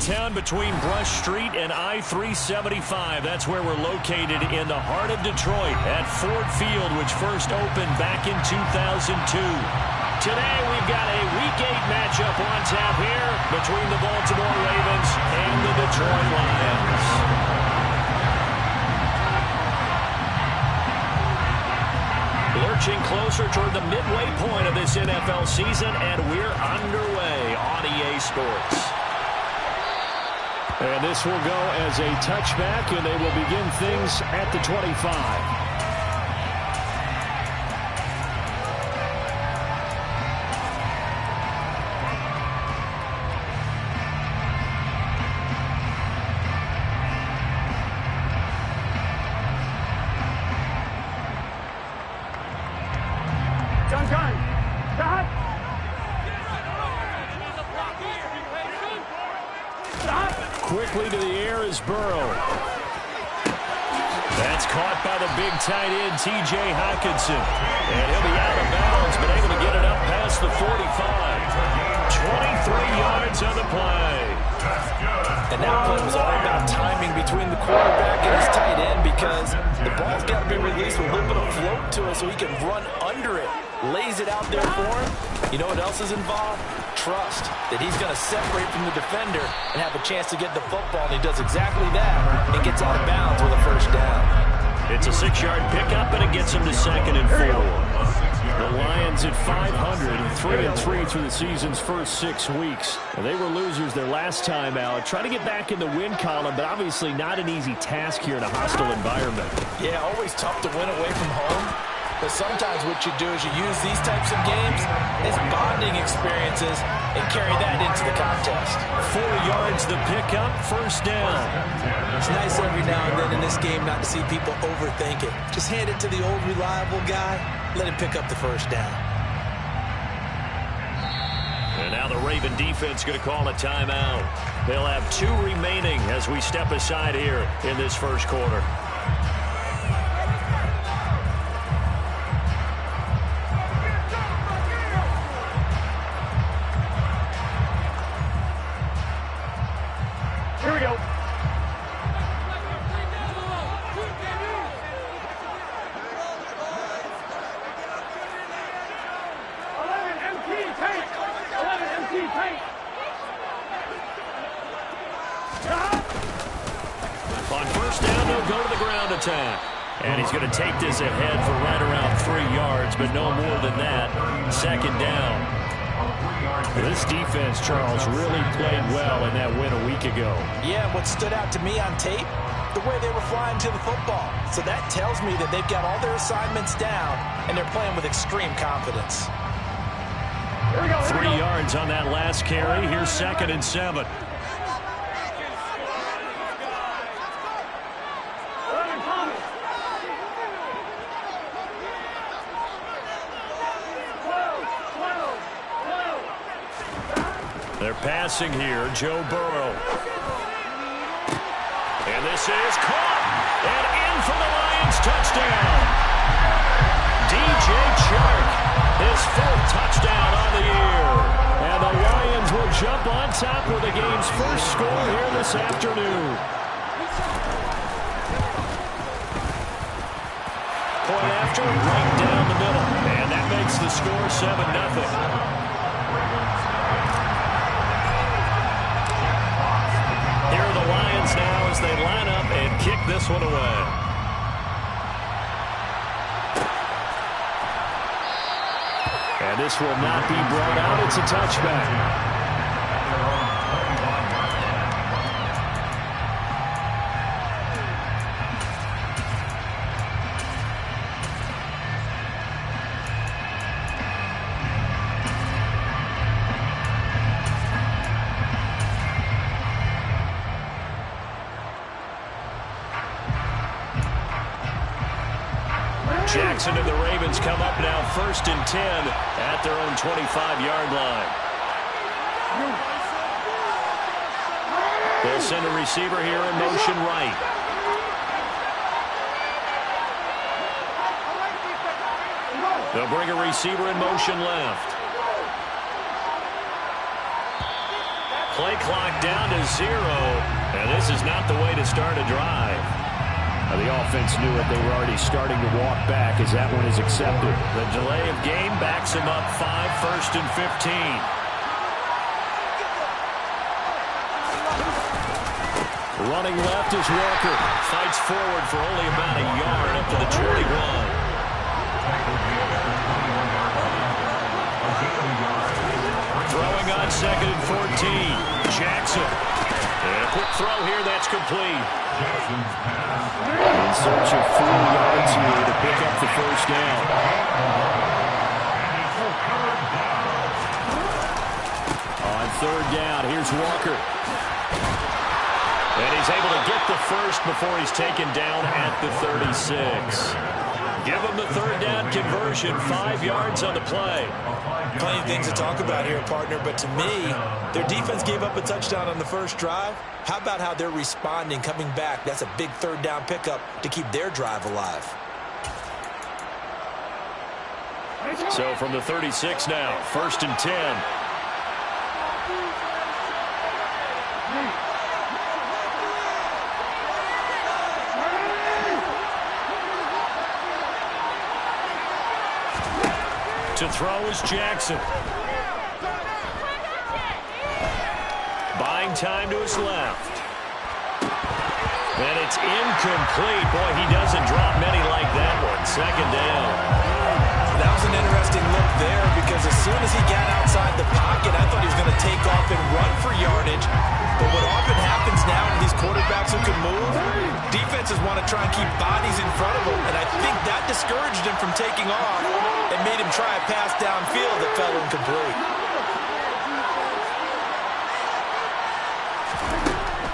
downtown between Brush Street and I-375. That's where we're located in the heart of Detroit at Ford Field, which first opened back in 2002. Today we've got a Week 8 matchup on tap here between the Baltimore Ravens and the Detroit Lions. Lurching closer toward the midway point of this NFL season, and we're underway on EA Sports. And this will go as a touchback, and they will begin things at the 25. Quickly to the air is Burrow. That's caught by the big tight end, T.J. Hockenson. And he'll be out of bounds, but able to get it up past the 45. 23 yards on the play. And that play was all about timing between the quarterback and his tight end, because the ball's got to be released with a little bit of float to it so he can run under it. Lays it out there for him. You know what else is involved? Trust that he's going to separate from the defender and have a chance to get the football, and he does exactly that and gets out of bounds with a first down. It's a 6-yard pickup, and it gets him to 2nd and 4. The Lions at 500, 3-3 through the season's first 6 weeks. Well, they were losers their last time out. Trying to get back in the win column, but obviously not an easy task here in a hostile environment. Yeah, always tough to win away from home. But sometimes what you do is you use these types of games as bonding experiences and carry that into the contest. 4 yards the pickup, first down. It's nice every now and then in this game not to see people overthink it. Just hand it to the old reliable guy, let him pick up the first down. And now the Raven defense going to call a timeout. They'll have 2 remaining as we step aside here in this first quarter. Here we go. On first down, they'll go to the ground attack. And he's going to take this ahead for right around 3 yards, but no more than that. 2nd down. This defense, Charles, really played well in that win a week ago. Yeah, what stood out to me on tape, the way they were flying to the football. So that tells me that they've got all their assignments down, and they're playing with extreme confidence. 3 yards on that last carry. Here's 2nd and 7. They're passing here, Joe Burrow. And this is caught. And in for the Lions touchdown. DJ Chark, his 4th touchdown on the year. And the Lions will jump on top with the game's first score here this afternoon. Point after, right down the middle. And that makes the score 7-0. Now as they line up and kick this one away. And this will not be brought out. It's a touchback. Jackson and the Ravens come up now 1st and 10 at their own 25-yard line. They'll send a receiver here in motion right. They'll bring a receiver in motion left. Play clock down to 0, and this is not the way to start a drive. The offense knew it. They were already starting to walk back as that one is accepted. The delay of game backs him up 5, 1st and 15. Running left is Walker. Fights forward for only about a yard up to the 21. Throwing on 2nd and 14. Jackson. And a quick throw here that's complete. In search of 4 yards here to pick up the first down. On 3rd down, here's Walker. And he's able to get the first before he's taken down at the 36. Give him the 3rd down conversion, 5 yards on the play. Plenty of things to talk about here, partner, but to me, their defense gave up a touchdown on the first drive. How about how they're responding, coming back? That's a big 3rd down pickup to keep their drive alive. So from the 36 now, 1st and 10. To throw is Jackson. Buying time to his left. And it's incomplete. Boy, he doesn't drop many like that one. 2nd down. That was an interesting look there because as soon as he got outside the pocket, I thought he was going to take off and run for yardage. But what often happens now with these quarterbacks who can move, defenses want to try and keep bodies in front of them. And I think that discouraged him from taking off and made him try a pass downfield that fell incomplete.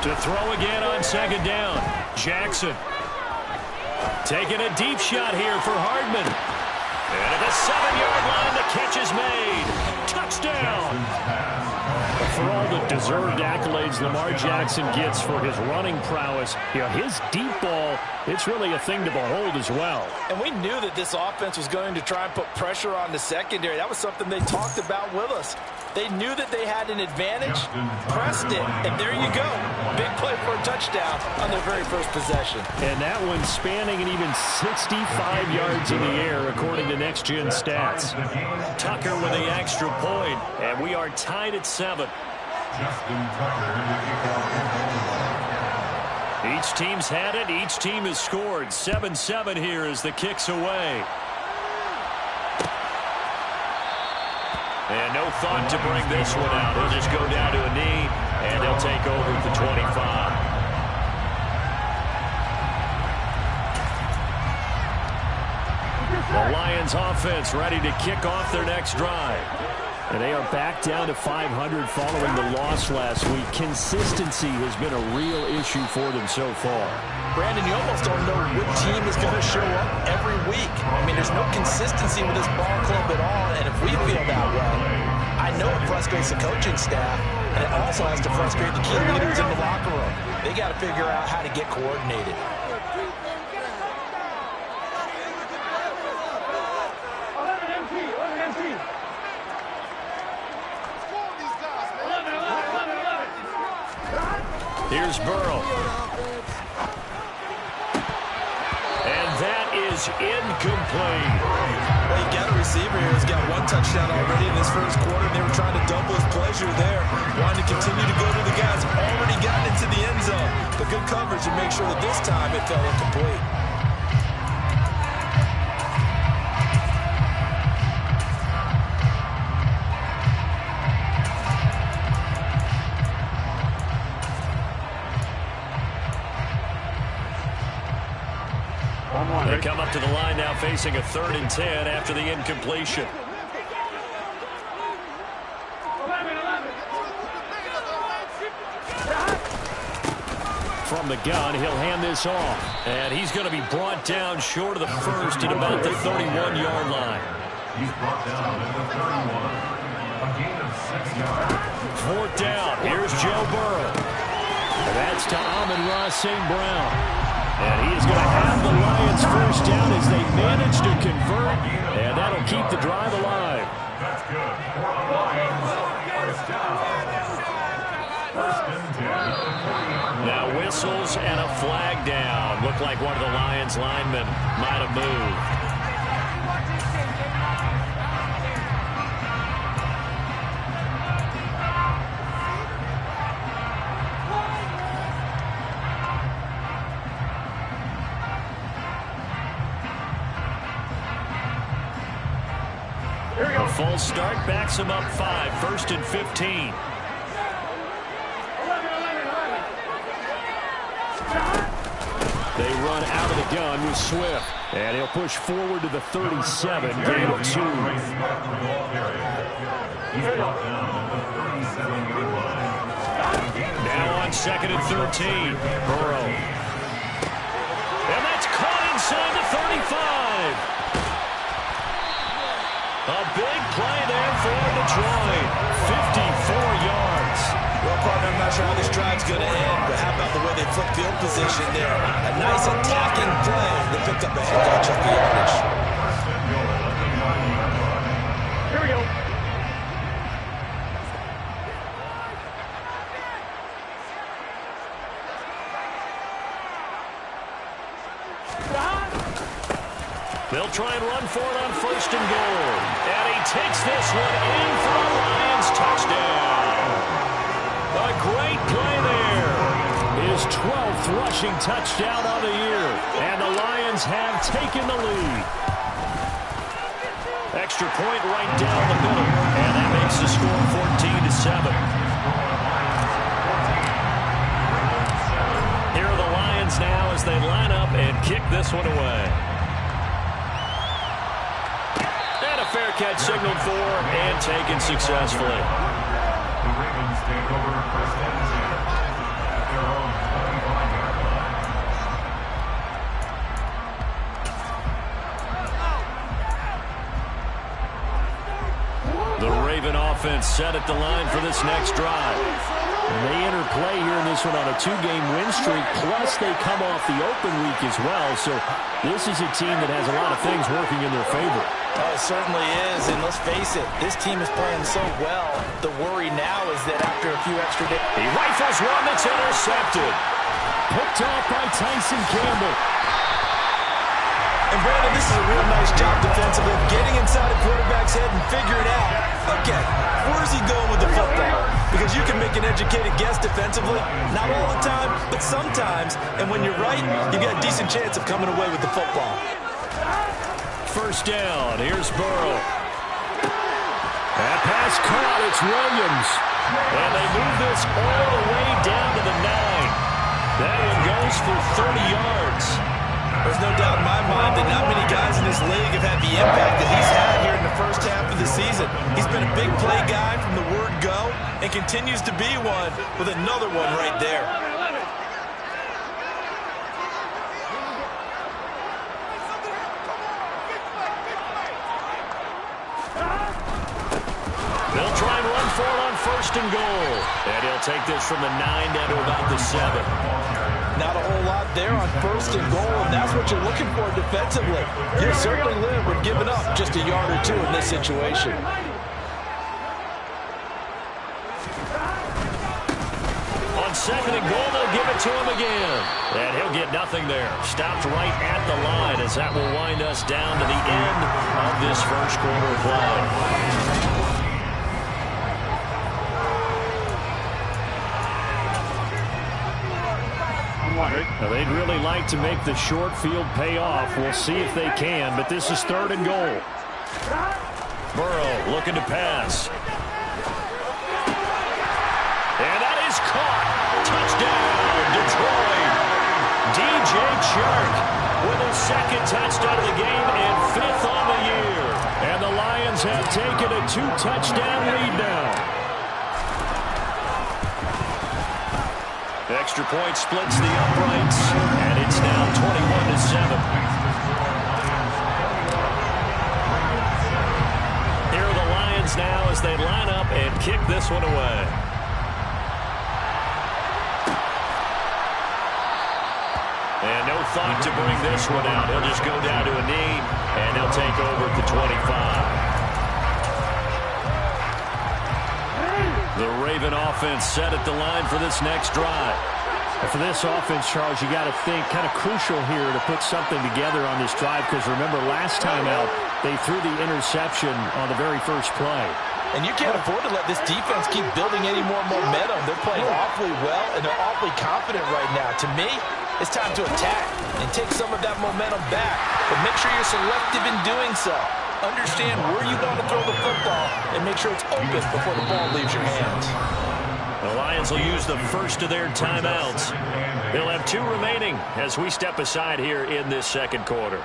To throw again on 2nd down. Jackson. Taking a deep shot here for Hardman. And at the 7-yard line, the catch is made. Touchdown. For all the deserved accolades Lamar Jackson gets for his running prowess, his deep ball, it's really a thing to behold as well. And we knew that this offense was going to try and put pressure on the secondary. That was something they talked about with us. They knew that they had an advantage, pressed it, and there you go. Big play for a touchdown on their very first possession. And that one spanning an even 65 yards in the air, according to Next Gen Stats. Tucker with the extra point, and we are tied at 7. Each team's had it. Each team has scored. 7-7 here as the kick's away. And no thought to bring this one out. He'll just go down to a knee, and he'll take over at the 25. The Lions offense ready to kick off their next drive. And they are back down to 500 following the loss last week. Consistency has been a real issue for them so far. Brandon, you almost don't know what team is going to show up every week. I mean, there's no consistency with this ball club at all, and if we feel that way, I know it frustrates the coaching staff, and it also has to frustrate the key leaders in the locker room. They got to figure out how to get coordinated. Here's Burrow. And that is incomplete. Well, you got a receiver here who's got 1 touchdown already in this first quarter, and they were trying to double his pleasure there. Wanting to continue to go to the guys already gotten into the end zone. But good coverage to make sure that this time it fell incomplete. They come up to the line now facing a 3rd and 10 after the incompletion. From the gun, he'll hand this off. And he's going to be brought down short of the first at about the 31-yard line. He's brought down at the 31. A gain of 6 yards. 4th down. Here's Joe Burrow. And that's to Amon-Ra St. Brown. And he is going to have the Lions first down as they manage to convert. And that'll keep the drive alive. That's good. For the Lions, first down. Now whistles and a flag down. Looked like one of the Lions linemen might have moved. A full start backs him up 5, 1st and 15. They run out of the gun with Swift. And he'll push forward to the 37, gain of 2. Now on 2nd and 13. Burrow. And that's caught inside the 35. A big play there for Detroit. 54 yards. Well, partner, I'm not sure how this drive's going to end, but how about the way they flipped field position there? A nice attacking play that picked up a heck of a chunk of yardage. Here we go. They'll try and run for it on 1st and goal. And he takes this one in for a Lions touchdown. A great play there. His 12th rushing touchdown of the year. And the Lions have taken the lead. Extra point right down the middle. And that makes the score 14-7. Here are the Lions now as they line up and kick this one away. Fair catch signaled for and taken successfully. The Ravens take over 1st and 10 at their own 25-yard line. The Raven offense set at the line for this next drive. They interplay here in this one on a 2-game win streak, plus they come off the open week as well. So this is a team that has a lot of things working in their favor. Oh, it certainly is, and let's face it, this team is playing so well. The worry now is that after a few extra days... He rifles one that's intercepted. Picked off by Tyson Campbell. And Brandon, this is a real nice job defensively, getting inside a quarterback's head and figuring out, okay, where's he going with the football? Because you can make an educated guess defensively, not all the time, but sometimes. And when you're right, you've got a decent chance of coming away with the football. 1st down, here's Burrow. That pass caught, it's Williams. And they move this all the way down to the 9. That one goes for 30 yards. There's no doubt in my mind that not many guys in this league have had the impact that he's had here in the first half of the season. He's been a big play guy from the word go and continues to be one with another one right there. They'll try and run for it on 1st and goal. And he'll take this from the 9 down to about the 7. Not a whole lot there on 1st and goal, and that's what you're looking for defensively. You certainly live with giving up just a yard or 2 in this situation. On 2nd and goal, they'll give it to him again. And he'll get nothing there. Stopped right at the line as that will wind us down to the end of this first quarter of play. Now, they'd really like to make the short field pay off. We'll see if they can, but this is 3rd and goal. Burrow looking to pass. And that is caught. Touchdown, Detroit. DJ Chark with his 2nd touchdown of the game and 5th on the year. And the Lions have taken a 2-touchdown lead now. Extra point splits the uprights, and it's now 21-7. Here are the Lions now as they line up and kick this one away. And no thought to bring this one out. He'll just go down to a knee, and they'll take over at the 25. The Raven offense set at the line for this next drive. And for this offense, Charles, you got to think kind of crucial here to put something together on this drive, because remember last time out they threw the interception on the very first play. And you can't afford to let this defense keep building any more momentum. They're playing awfully well, and they're awfully confident right now. To me, it's time to attack and take some of that momentum back. But make sure you're selective in doing so. Understand where you want to throw the football and make sure it's open before the ball leaves your hands. The Lions will use the first of their timeouts. They'll have 2 remaining as we step aside here in this second quarter.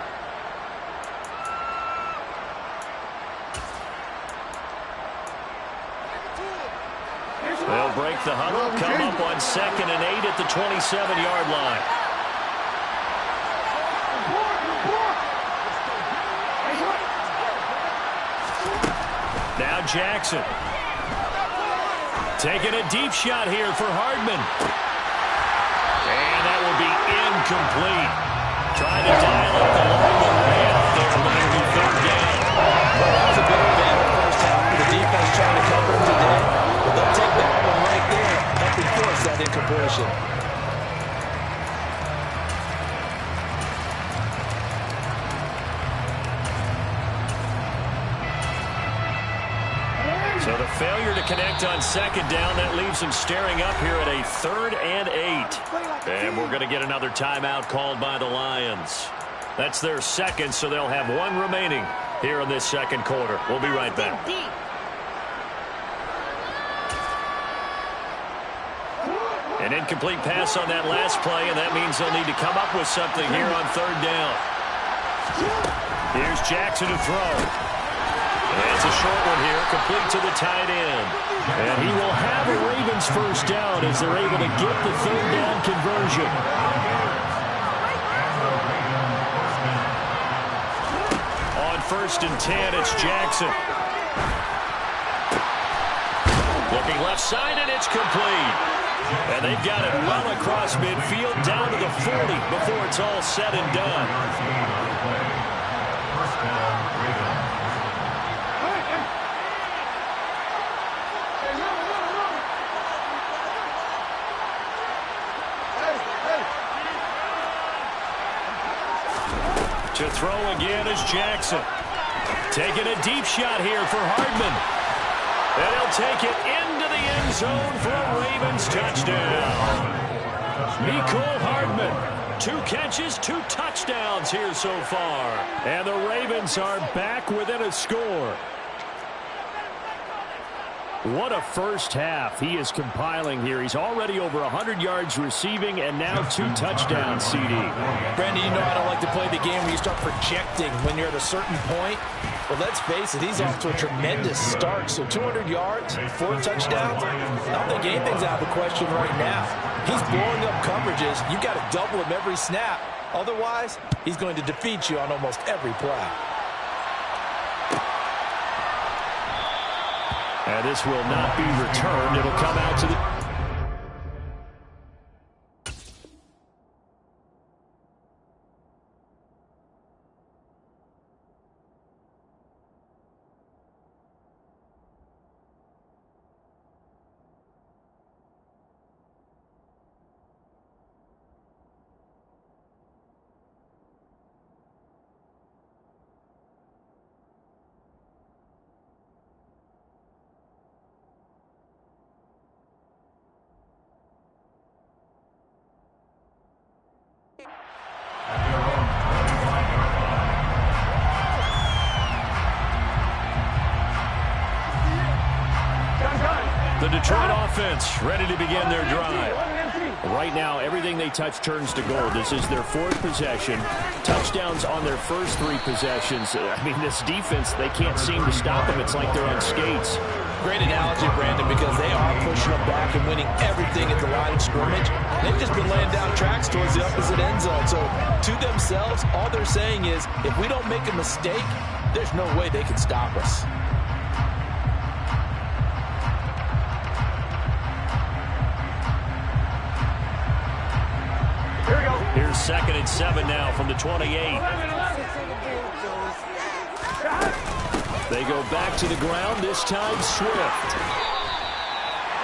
They'll break the huddle, come up on 2nd and 8 at the 27-yard line. Now Jackson. Taking a deep shot here for Hardman. And that will be incomplete. Trying to dial up the lineman way out there, but it'll be 3rd down. Well, that was a big event in the first half for the defense trying to cover him today. But they'll take that one right there and force that incompletion. So the failure to connect on 2nd down, that leaves them staring up here at a 3rd and 8. And we're going to get another timeout called by the Lions. That's their 2nd, so they'll have 1 remaining here in this second quarter. We'll be right back. An incomplete pass on that last play, and that means they'll need to come up with something here on 3rd down. Here's Jackson to throw. And it's a short one here, complete to the tight end. And he will have a Ravens first down as they're able to get the 3rd down conversion. On 1st and 10, it's Jackson. Looking left side, and it's complete. And they've got it well across midfield, down to the 40 before it's all said and done. To throw again is Jackson. Taking a deep shot here for Hardman. And he'll take it into the end zone for a Ravens touchdown. Mecole Hardman, 2 catches, 2 touchdowns here so far. And the Ravens are back within a score. What a first half he is compiling here. He's already over 100 yards receiving and now 2 touchdowns, CD. Brandon, you know I don't like to play the game where you start projecting when you're at a certain point. But let's face it, he's off to a tremendous start. So 200 yards, 4 touchdowns. I don't think anything's out of the question right now. He's blowing up coverages. You've got to double him every snap. Otherwise, he's going to defeat you on almost every play. And this will not be returned. It'll come out to the... The Detroit offense ready to begin their drive. Right now, everything they touch turns to gold. This is their 4th possession. Touchdowns on their first 3 possessions. I mean, this defense, they can't seem to stop them. It's like they're on skates. Great analogy, Brandon, because they are pushing them back and winning everything at the line of scrimmage. They've just been laying down tracks towards the opposite end zone. So to themselves, all they're saying is, if we don't make a mistake, there's no way they can stop us. Here's 2nd and 7 now from the 28. They go back to the ground, this time Swift.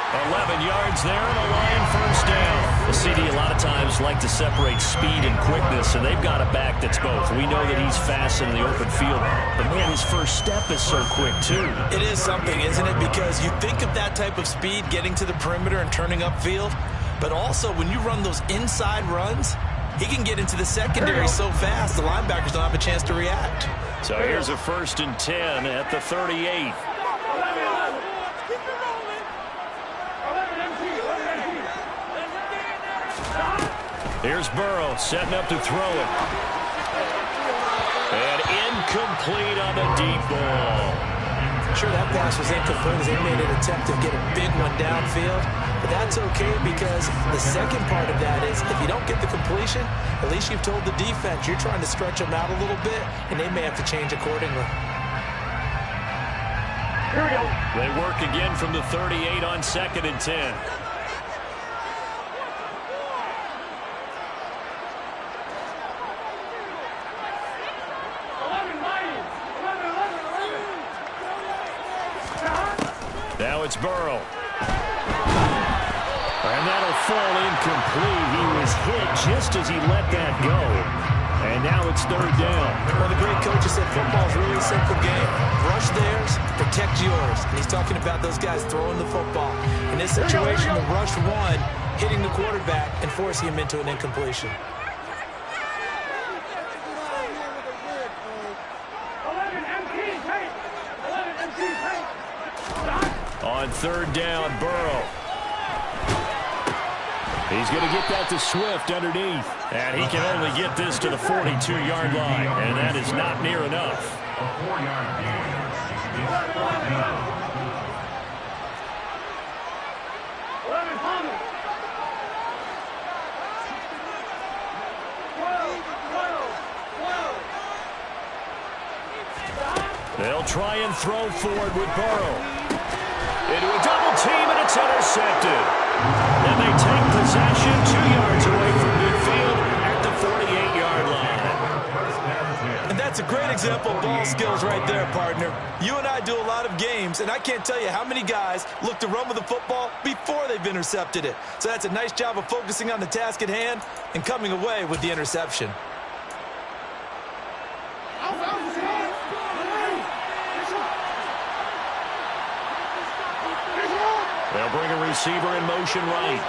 11 yards there and a Lion first down. The CD a lot of times like to separate speed and quickness, and they've got a back that's both. We know that he's fast in the open field, but man, his first step is so quick too. It is something, isn't it? Because you think of that type of speed getting to the perimeter and turning upfield, but also when you run those inside runs, he can get into the secondary so fast the linebackers don't have a chance to react. So here's a 1st and 10 at the 38. Here's Burrow setting up to throw it. And incomplete on the deep ball. Sure, that pass was incomplete as they made an attempt to get a big one downfield. But that's okay because the second part of that is if you don't get the completion, at least you've told the defense you're trying to stretch them out a little bit, and they may have to change accordingly. Here we go. They work again from the 38 on 2nd and 10. Now it's Burrow. And that'll fall incomplete. He was hit just as he let that go. And now it's 3rd down. Well, the great coach said football's really a simple game. Rush theirs, protect yours. And he's talking about those guys throwing the football. In this situation, the rush one, hitting the quarterback and forcing him into an incompletion. On 3rd down, Burrow. He's going to get that to Swift underneath. And he can only get this to the 42-yard line. And that is not near enough. A 4-yard gain. They'll try and throw forward with Burrow. Into a double team, and it's intercepted. And they take possession 2 yards away from midfield at the 48-yard line. And that's a great example of ball skills right there, partner. You and I do a lot of games, and I can't tell you how many guys look to run with the football before they've intercepted it. So that's a nice job of focusing on the task at hand and coming away with the interception. They'll bring a receiver in motion right.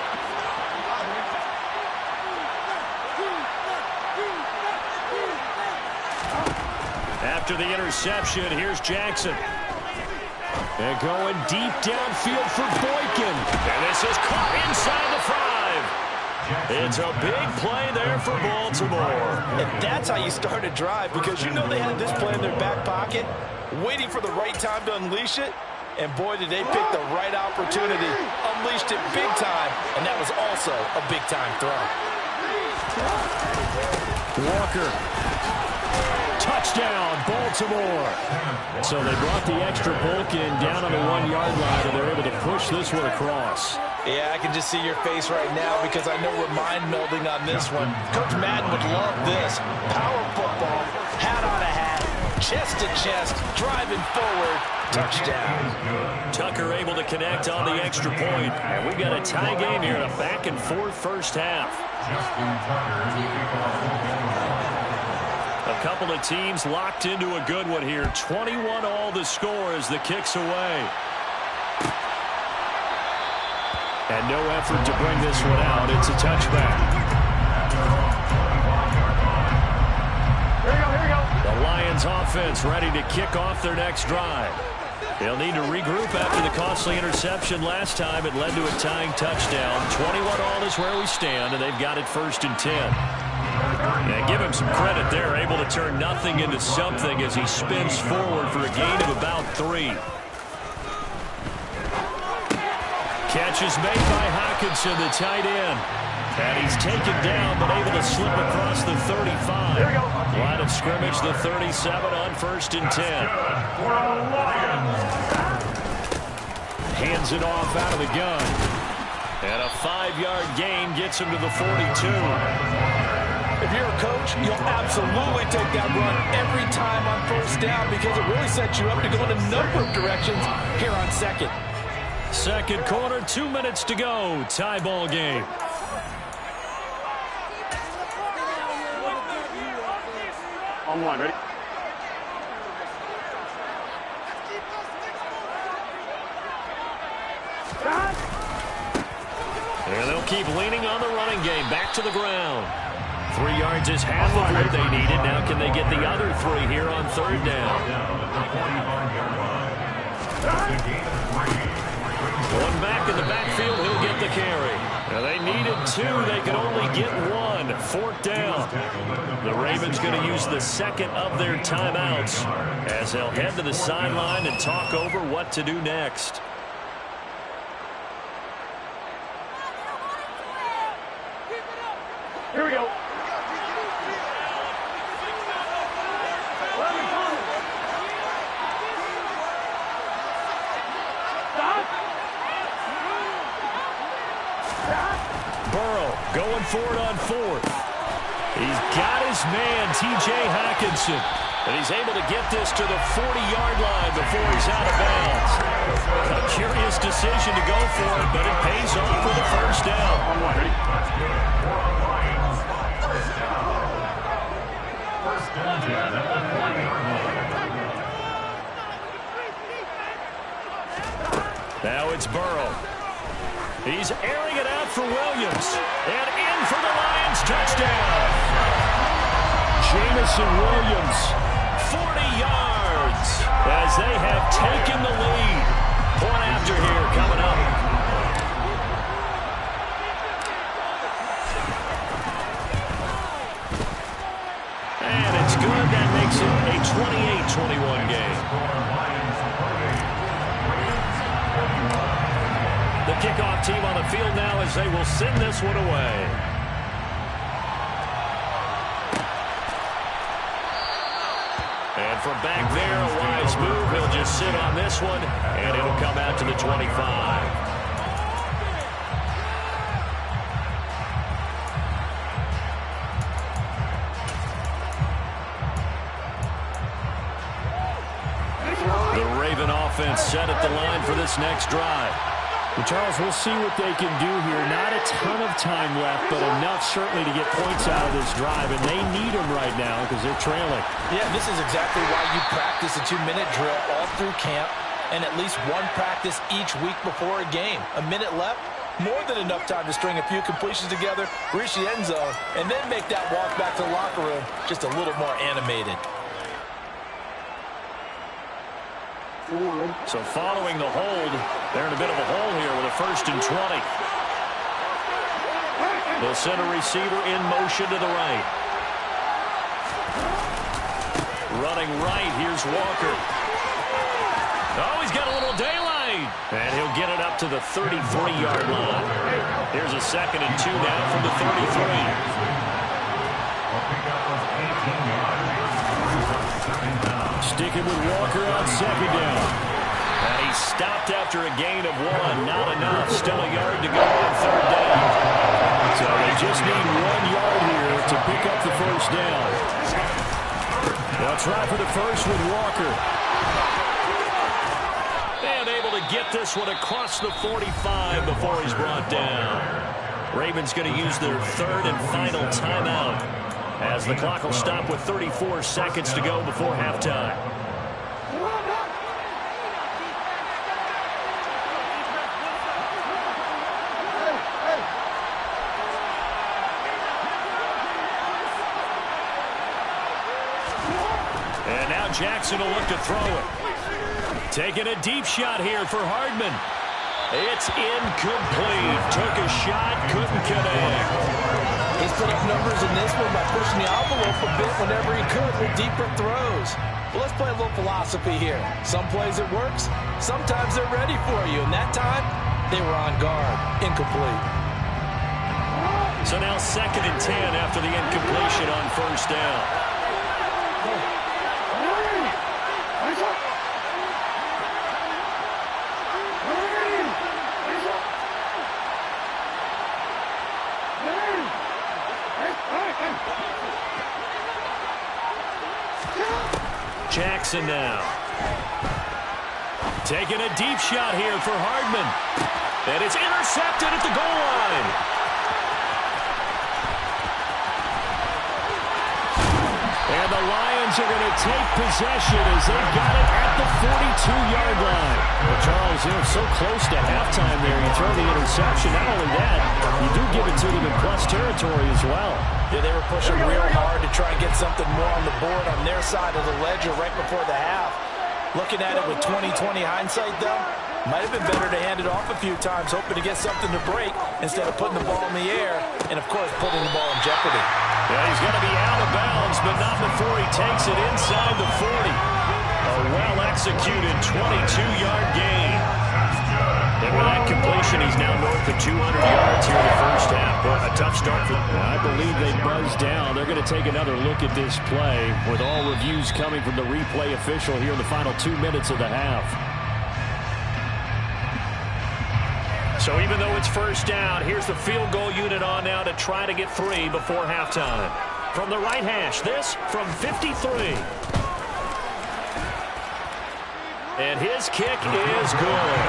After the interception, here's Jackson. And going deep downfield for Boykin. And this is caught inside the 5. It's a big play there for Baltimore. And that's how you start a drive, because you know they had this play in their back pocket, waiting for the right time to unleash it. And boy, did they pick the right opportunity. Unleashed it big time, and that was also a big-time throw. Walker. Touchdown, Baltimore. So they brought the extra bulk in down on the 1-yard line, and they're able to push this one across. Yeah, I can just see your face right now because I know we're mind-melding on this one. Coach Madden would love this. Power football, hat on a hat, chest to chest, driving forward. Touchdown. Tucker able to connect on the extra point. And we've got a tie game here in a back-and-forth first half. A couple of teams locked into a good one here. 21 all the score as the kick's away. And no effort to bring this one out. It's a touchback. Here we go. The Lions offense ready to kick off their next drive. They'll need to regroup after the costly interception last time. It led to a tying touchdown. 21 all is where we stand, and they've got it 1st and 10. And give him some credit there, able to turn nothing into something as he spins forward for a gain of about 3. Catch is made by Hockenson, the tight end. And he's taken down, but able to slip across the 35. Line of scrimmage, the 37 on 1st and 10. Hands it off out of the gun. And a 5-yard gain gets him to the 42. If you're a coach, you'll absolutely take that run every time on 1st down because it really sets you up to go in a number of directions here on 2nd. Second quarter, 2 minutes to go. Tie ball game. On one, ready? And they'll keep leaning on the running game. Back to the ground. 3 yards is half of what they needed. Now can they get the other 3 here on third down? One back in the backfield, he'll get the carry. Now they needed 2, they could only get 1. Fourth down. The Ravens going to use the second of their timeouts as they'll head to the sideline and talk over what to do next. Here we go. Burrow going for it on fourth. He's got his man, T.J. Hockenson. And he's able to get this to the 40-yard line before he's out of bounds. A curious decision to go for it, but it pays off for the first down. Now it's Burrow. He's airing it out for Williams. And in for the Lions touchdown. Jameson Williams, 40 yards as they have taken the lead. Point after here coming up. And it's good. That makes it a 28-21 game. The kickoff team on the field now as they will send this one away. And from back there, a wise move. He'll just sit on this one, and it'll come out to the 25. The Raven offense set at the line for this next drive. Well, Charles, we'll see what they can do here. Not a ton of time left, but enough certainly to get points out of this drive, and they need them right now because they're trailing. Yeah, this is exactly why you practice a 2-minute drill all through camp and at least one practice each week before a game. A minute left, more than enough time to string a few completions together, reach the end zone, and then make that walk back to the locker room just a little more animated. So following the hold, they're in a bit of a hole here with a 1st and 20. They'll send a receiver in motion to the right. Running right, here's Walker. Oh, he's got a little daylight. And he'll get it up to the 33-yard line. Here's a 2nd and 2 now from the 33. Sticking with Walker on 2nd down. And he stopped after a gain of 1. Not enough. Still a yard to go on 3rd down. So they just need 1 yard here to pick up the 1st down. They'll try for the first with Walker. And able to get this one across the 45 before he's brought down. Ravens going to use their 3rd and final timeout, as the clock will stop with 34 seconds to go before halftime. And now Jackson will look to throw it. Taking a deep shot here for Hardman. It's incomplete. Took a shot, couldn't connect. He's put up numbers in this one by pushing the envelope a bit whenever he could with deeper throws. But let's play a little philosophy here. Some plays it works, sometimes they're ready for you. And that time, they were on guard. Incomplete. So now 2nd and 10 after the incompletion on 1st down. Jackson now. Taking a deep shot here for Hardman. And it's intercepted at the goal line. And the Lions are going to take possession as they've got it at the 42-yard line. Well, Charles, so close to halftime there. You throw the interception. Not only that, you do give it to them in plus territory as well. Yeah, they were pushing real hard to try and get something more on the board on their side of the ledger right before the half. Looking at it with 20/20 hindsight, though, might have been better to hand it off a few times, hoping to get something to break instead of putting the ball in the air and, of course, putting the ball in jeopardy. Yeah, he's going to be out of bounds, but not before he takes it inside the 40. A well-executed 22-yard gain. And with that completion, he's now north of 200 yards here in the first half. But a tough start for them. I believe they buzzed down. They're going to take another look at this play with all reviews coming from the replay official here in the final 2 minutes of the half. So even though it's first down, here's the field goal unit on now to try to get 3 before halftime. From the right hash, this from 53. And his kick is good.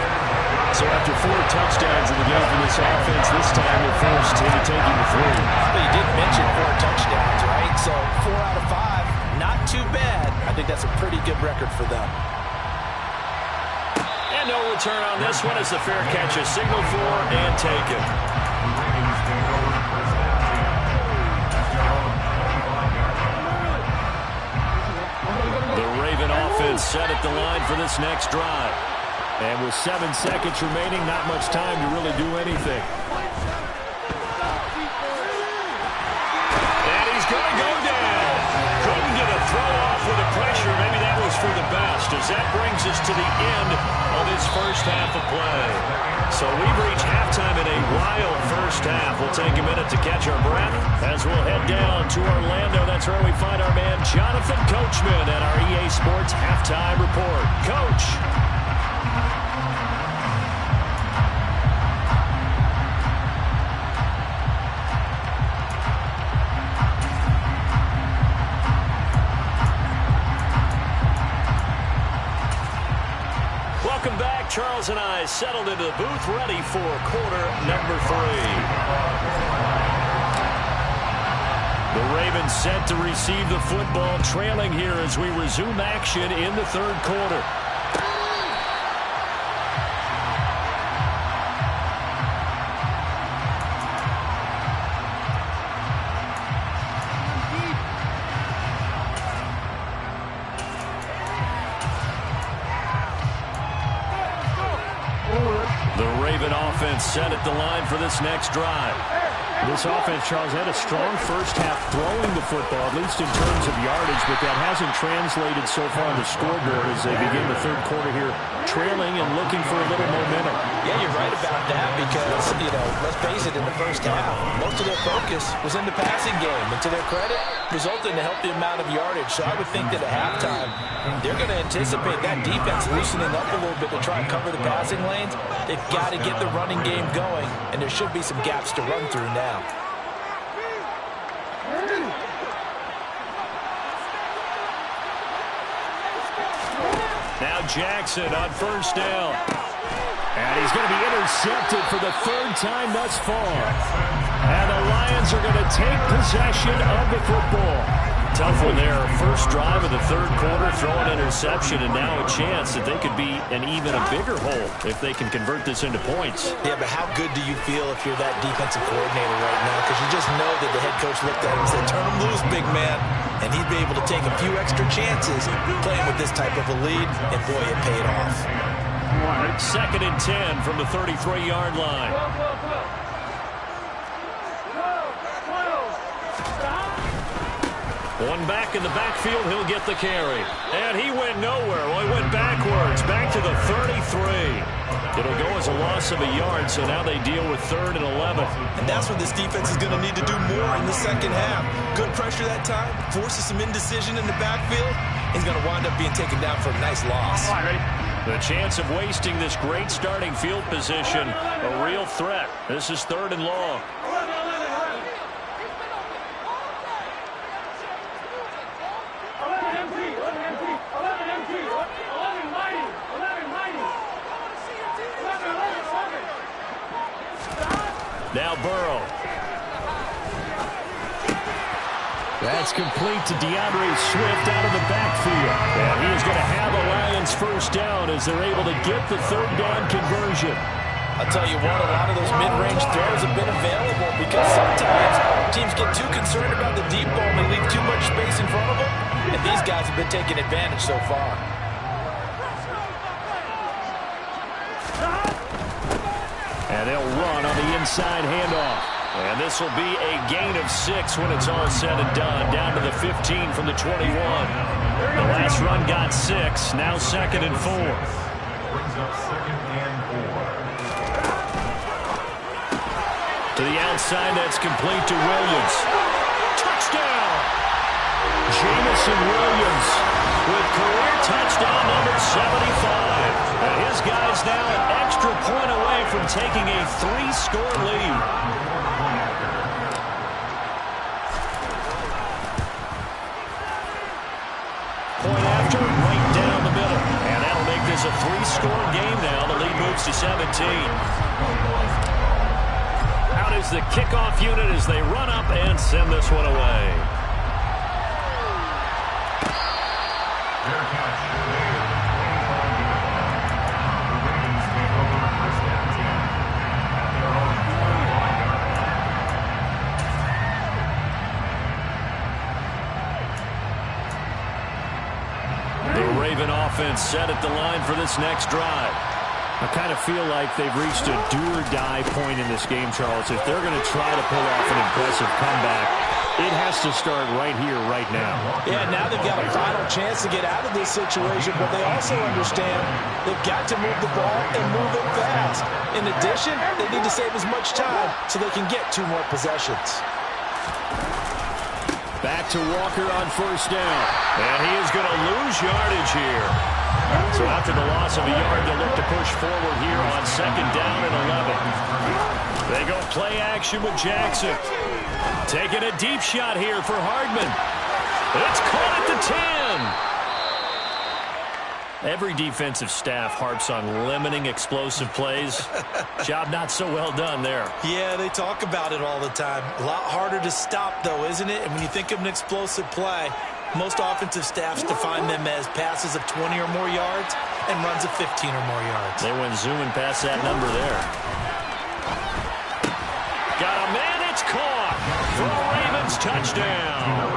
So after 4 touchdowns in the game for this offense, this time they're forced to taking the 3. But you did mention 4 touchdowns, right? So 4 out of 5, not too bad. I think that's a pretty good record for them. And no return on this one as the fair catch is signaled for and taken. The Raven offense set at the line for this next drive. And with 7 seconds remaining, not much time to really do anything. And he's going to go down. Couldn't get a throw off with the pressure. Maybe that was for the best, as that brings us to the end of this first half of play. So we've reached halftime in a wild first half. We'll take a minute to catch our breath as we'll head down to Orlando. That's where we find our man Jonathan Coachman at our EA Sports Halftime Report. Coach. Welcome back. Charles and I settled into the booth, ready for quarter number 3. The Ravens set to receive the football, trailing here as we resume action in the third quarter. Set at the line for this next drive. This offense, Charles, had a strong first half throwing the football, at least in terms of yardage, but that hasn't translated so far on the scoreboard as they begin the third quarter here, trailing and looking for a little momentum. Yeah, you're right about that because, let's face it, in the first half, most of their focus was in the passing game, and to their credit, resulted in a healthy amount of yardage. So I would think that at halftime, they're going to anticipate that defense loosening up a little bit to try and cover the passing lanes. They've got to get the running game going, and there should be some gaps to run through now. Now Jackson on first down. And he's going to be intercepted for the 3rd time thus far. And the Lions are going to take possession of the football. Tough one there. First drive of the third quarter, throw an interception, and now a chance that they could be in even a bigger hole if they can convert this into points. Yeah, but how good do you feel if you're that defensive coordinator right now? Because you just know that the head coach looked at him and said, turn him loose, big man. And he'd be able to take a few extra chances playing with this type of a lead, and boy, it paid off. 2nd and 10 from the 33-yard line. One back in the backfield, he'll get the carry. And he went nowhere. Well, he went backwards, back to the 33. It'll go as a loss of a yard, so now they deal with 3rd and 11. And that's what this defense is going to need to do more in the second half. Good pressure that time, forces some indecision in the backfield. He's going to wind up being taken down for a nice loss. All right, ready? The chance of wasting this great starting field position, a real threat. This is 3rd and long. Burrow. That's complete to DeAndre Swift out of the backfield. And he is going to have a Lions first down as they're able to get the third down conversion. I'll tell you what, a lot of those mid-range throws have been available because sometimes teams get too concerned about the deep ball and they leave too much space in front of them. And these guys have been taking advantage so far. And they'll run on the inside handoff. And this will be a gain of 6 when it's all said and done. Down to the 15 from the 21. The last run got 6. Now 2nd and 4. Brings up 2nd and 4. To the outside, that's complete to Williams. Touchdown! Jameson Williams with career touchdown number 75. And his guys now an extra point away from taking a 3-score lead. Point after, right down the middle. And that'll make this a 3-score game now. The lead moves to 17. Out is the kickoff unit as they run up and send this one away. Their catch made at the 25-yard line. The Ravens take over first and 10 at their own 25-yard line. The Raven offense set at the line for this next drive. I kind of feel like they've reached a do-or-die point in this game, Charles. If they're going to try to pull off an impressive comeback, it has to start right here, right now. Yeah, now they've got a final chance to get out of this situation, but they also understand they've got to move the ball and move it fast. In addition, they need to save as much time so they can get 2 more possessions. Back to Walker on first down. And he is going to lose yardage here. So after the loss of a yard, they'll look to push forward here on 2nd down and 11. They go play action with Jackson. Taking a deep shot here for Hardman. It's caught at the 10. Every defensive staff harps on limiting explosive plays. Job not so well done there. Yeah, they talk about it all the time. A lot harder to stop, though, isn't it? And when you think of an explosive play, most offensive staffs define them as passes of 20 or more yards and runs of 15 or more yards. They went zooming past that number there. Got a man, it's caught. For a Ravens touchdown.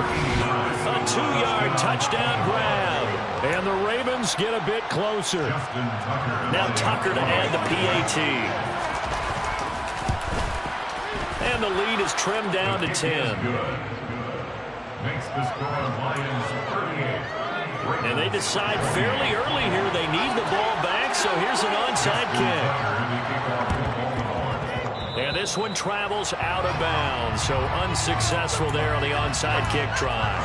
A 2-yard touchdown grab. And the Ravens get a bit closer. Now Tucker to add the PAT. And the lead is trimmed down to 10. Makes the score Lions 38. And they decide fairly early here they need the ball back, so here's an onside kick. And this one travels out of bounds, so unsuccessful there on the onside kick try.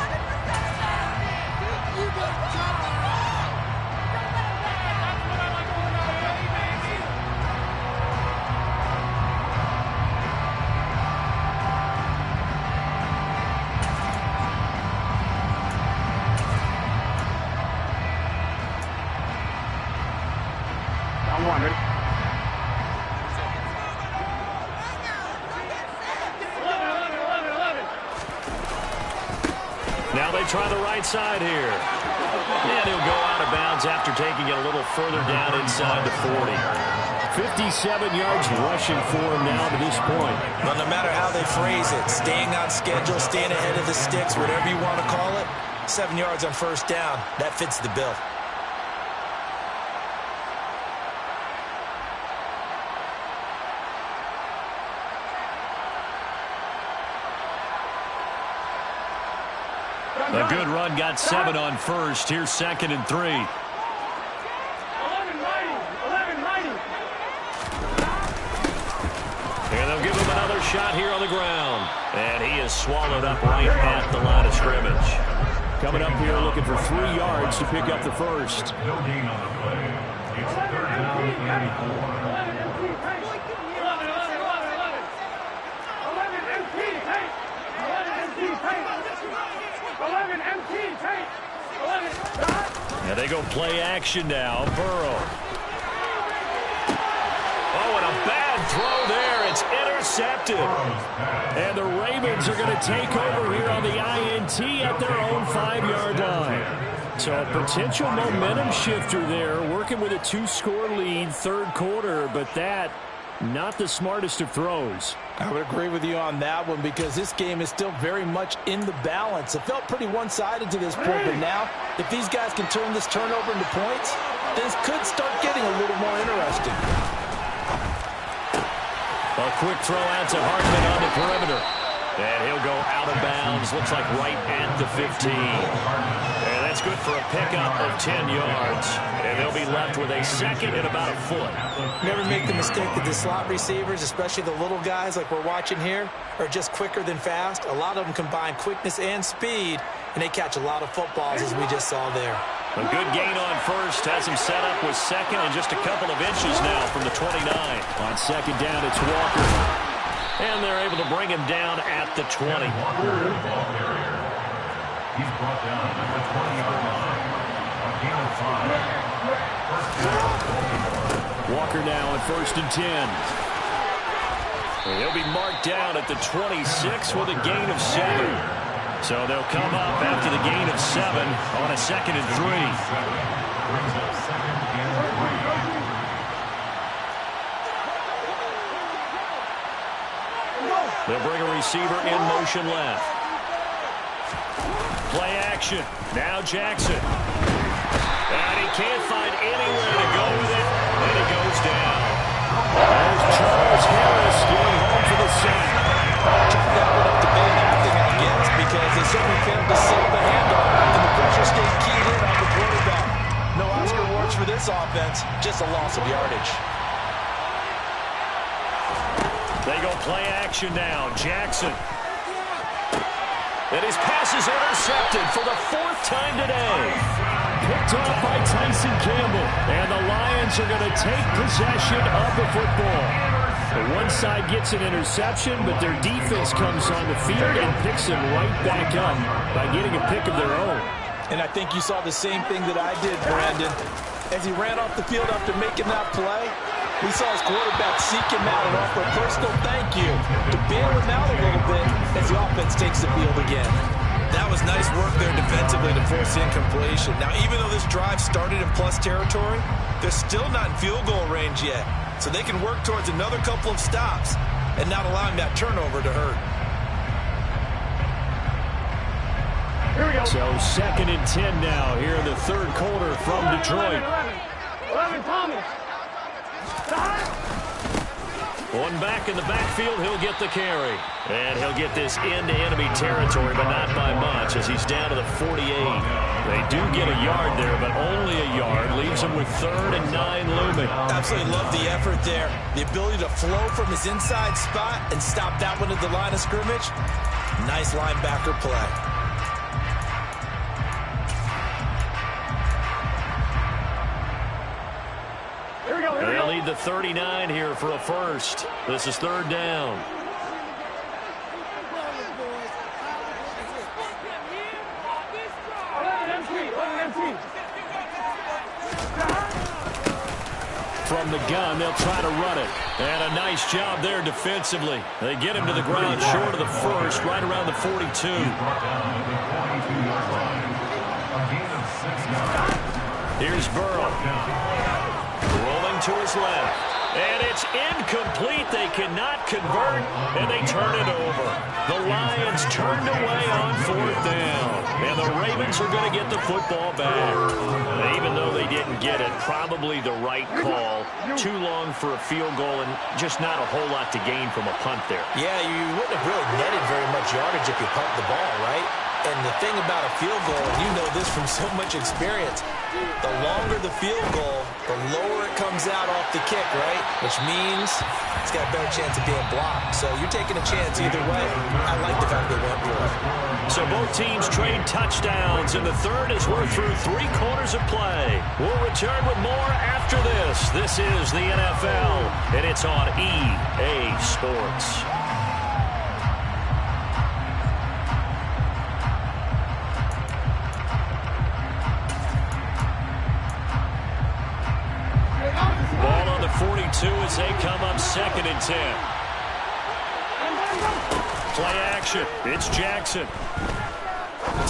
Now they try the right side here. And he'll go out of bounds after taking it a little further down inside the 40. 57 yards rushing for him now to this point. Well, no matter how they phrase it, staying on schedule, staying ahead of the sticks, whatever you want to call it, 7 yards on first down, that fits the bill. A good run got 7 on first. Here's 2nd and 3. 11-90. And they'll give him another shot here on the ground. And he is swallowed up right at the line of scrimmage. Coming up here looking for 3 yards to pick up the first. No gain on the play. It's 3rd down and 4. 11 MT tape. 11. And they go play action now. Burrow. Oh, and a bad throw there. It's intercepted. And the Ravens are going to take over here on the INT at their own 5-yard line. So a potential momentum shifter there, working with a 2-score lead, third quarter, but that not the smartest of throws. I would agree with you on that one because this game is still very much in the balance. It felt pretty one-sided to this point, but now if these guys can turn this turnover into points, things could start getting a little more interesting. A quick throw out to Hardman on the perimeter. And he'll go out of bounds. Looks like right at the 15. And that's good for a pickup of 10 yards. And they'll be left with a second and about a foot. Never make the mistake that the slot receivers, especially the little guys like we're watching here, are just quicker than fast. A lot of them combine quickness and speed, and they catch a lot of footballs, as we just saw there. A good gain on first. Has him set up with second and just a couple of inches now from the 29. On second down, it's Walker. And they're able to bring him down at the 20. He's brought down at the 20-yard line. A gain of 5. Walker now on 1st and 10. And he'll be marked down at the 26 with a gain of 7. So they'll come up after the gain of 7 on a 2nd and 3. Brings up 2nd and 3. They'll bring a receiver in motion left. Play action. Now Jackson. And he can't find anywhere to go with it. And he goes down. There's Charles Harris going home for the sack. Chalk that one up to bad acting, I guess, because they certainly failed to save the handoff, and the pressure stayed keyed in on the quarterback. No Oscar awards for this offense, just a loss of yardage. They go play action now. Jackson. And his pass is intercepted for the 4th time today. Picked off by Tyson Campbell. And the Lions are going to take possession of the football. The one side gets an interception, but their defense comes on the field and picks them right back up by getting a pick of their own. And I think you saw the same thing that I did, Brandon. As he ran off the field after making that play, we saw his quarterback seek him out and offer a personal thank you to bail him out a little bit as the offense takes the field again. That was nice work there defensively to force the incompletion. Now, even though this drive started in plus territory, they're still not in field goal range yet. So they can work towards another couple of stops and not allowing that turnover to hurt. So 2nd and 10 now here in the third quarter from Detroit. 11 Thomas. One back in the backfield, he'll get the carry. And he'll get this into enemy territory, but not by much as he's down to the 48. They do get a yard there, but only a yard. Leaves him with 3rd and 9 looming. Absolutely love the effort there. The ability to flow from his inside spot and stop that one at the line of scrimmage. Nice linebacker play. They'll need the 39 here for a first. This is 3rd down. From the gun, they'll try to run it. And a nice job there defensively. They get him to the ground short of the first, right around the 42. Brought down at the 42-yard line. A gain of 6 yards. Here's Burrow. Rolling to his left. And it's incomplete. They cannot convert, and they turn it over. The Lions turned away on 4th down. And the Ravens are going to get the football back. Even though they didn't get it, probably the right call. Too long for a field goal and just not a whole lot to gain from a punt there. Yeah, you wouldn't have really netted very much yardage if you punt the ball, right? And the thing about a field goal, and you know this from so much experience, the longer the field goal, the lower it comes out off the kick, right? Which means it's got a better chance of being blocked. So you're taking a chance either way. I like the fact they went for it. So both teams trade touchdowns in the third as we're through 3 quarters of play. We'll return with more after this. This is the NFL, and it's on EA Sports. Ball on the 42 as they come up 2nd and 10. Play action. It's Jackson.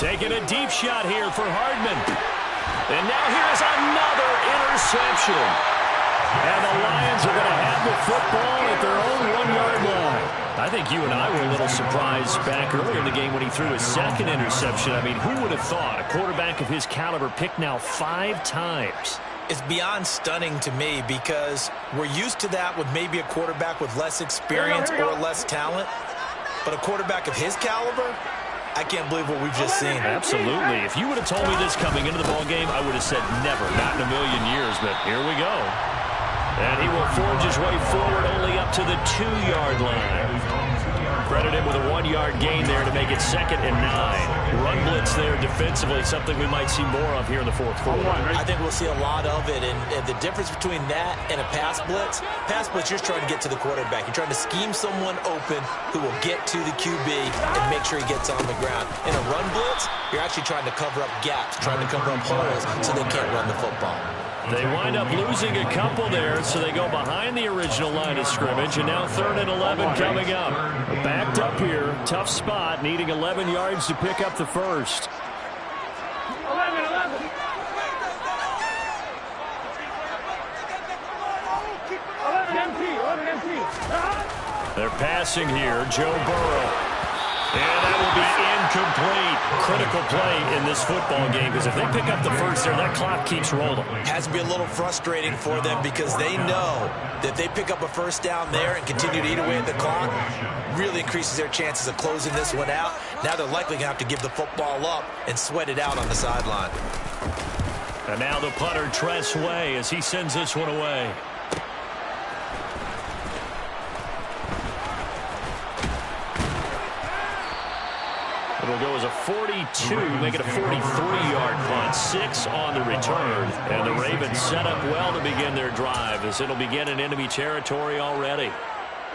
Taking a deep shot here for Hardman. And now here's another interception. And the Lions are going to have the football at their own 1-yard line. I think you and I were a little surprised back earlier in the game when he threw his second interception. I mean, who would have thought a quarterback of his caliber picked now 5 times? It's beyond stunning to me because we're used to that with maybe a quarterback with less experience or less talent. But a quarterback of his caliber, I can't believe what we've just seen. Absolutely. If you would have told me this coming into the ballgame, I would have said never, not in a million years. But here we go. And he will forge his way forward only up to the 2-yard line. Credit him with a 1-yard gain there to make it 2nd and 9. Run blitz there defensively, something we might see more of here in the fourth quarter. I think we'll see a lot of it, and the difference between that and a pass blitz, you're just trying to get to the quarterback. You're trying to scheme someone open who will get to the QB and make sure he gets on the ground. In a run blitz, you're actually trying to cover up gaps, trying to cover up holes so they can't run the football. They wind up losing a couple there, so they go behind the original line of scrimmage, and now 3rd and 11 coming up. Backed up here, tough spot, needing 11 yards to pick up the first. 11. They're passing here, Joe Burrow. And that will be incomplete. Critical play in this football game because if they pick up the first there, that clock keeps rolling. Has to be a little frustrating for them because they know that they pick up a first down there and continue to eat away at the clock, really increases their chances of closing this one out. Now they're likely going to have to give the football up and sweat it out on the sideline. And now the punter, Tress Way, as he sends this one away. It'll go as a 42, make it a 43-yard punt. 6 on the return. And the Ravens set up well to begin their drive as it'll begin in enemy territory already.